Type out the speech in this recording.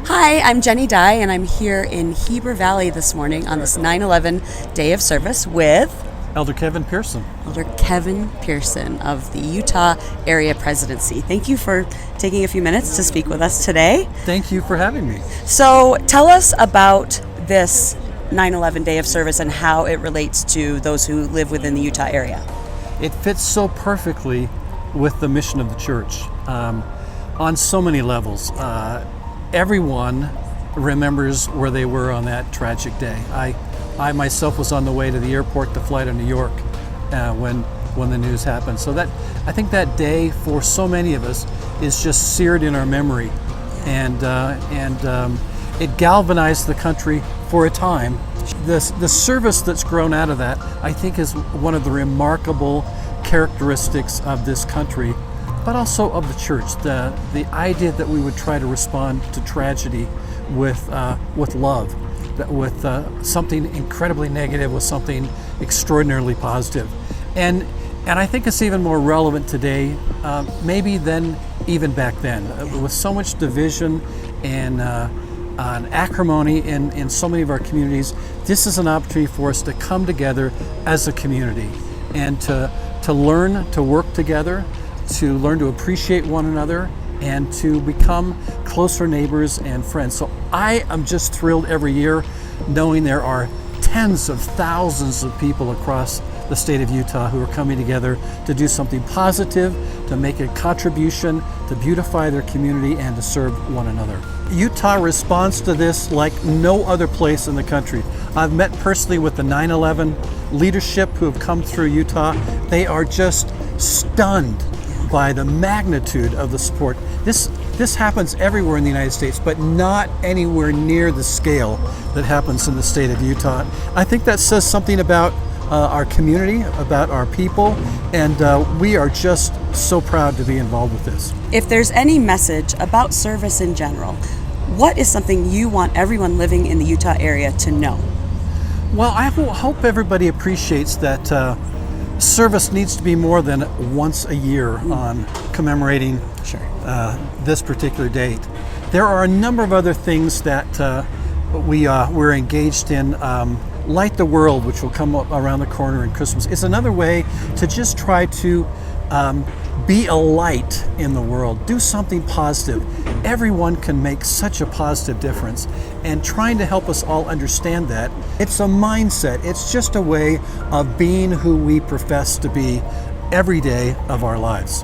Hi, I'm Jenny Dye, and I'm here in Heber Valley this morning on this 9/11 Day of Service with Elder Kevin Pearson. Elder Kevin Pearson of the Utah Area Presidency. Thank you for taking a few minutes to speak with us today. Thank you for having me. So tell us about this 9/11 Day of Service and how it relates to those who live within the Utah area. It fits so perfectly with the mission of the church on so many levels. Everyone remembers where they were on that tragic day. I myself was on the way to the airport to fly to New York when the news happened. So I think that day for so many of us is just seared in our memory, and it galvanized the country for a time. The service that's grown out of that, I think, is one of the remarkable characteristics of this country, but also of the church. The idea that we would try to respond to tragedy with love, that with something incredibly negative with something extraordinarily positive, and I think it's even more relevant today, maybe than even back then, with so much division and acrimony in so many of our communities. This is an opportunity for us to come together as a community and to learn to work together, to learn to appreciate one another, and to become closer neighbors and friends. So I am just thrilled every year knowing there are tens of thousands of people across the state of Utah who are coming together to do something positive, to make a contribution, to beautify their community, and to serve one another. Utah responds to this like no other place in the country. I've met personally with the 9/11 leadership who have come through Utah. They are just stunned by the magnitude of the support. This happens everywhere in the United States, but not anywhere near the scale that happens in the state of Utah. I think that says something about our community, about our people, and we are just so proud to be involved with this. If there's any message about service in general, what is something you want everyone living in the Utah area to know? Well, I hope everybody appreciates that service needs to be more than once a year on commemorating this particular date. There are a number of other things that we're engaged in. Light the World, which will come up around the corner in Christmas, is another way to just try to be a light in the world. Do something positive. Everyone can make such a positive difference, and trying to help us all understand that. It's a mindset. It's just a way of being who we profess to be every day of our lives.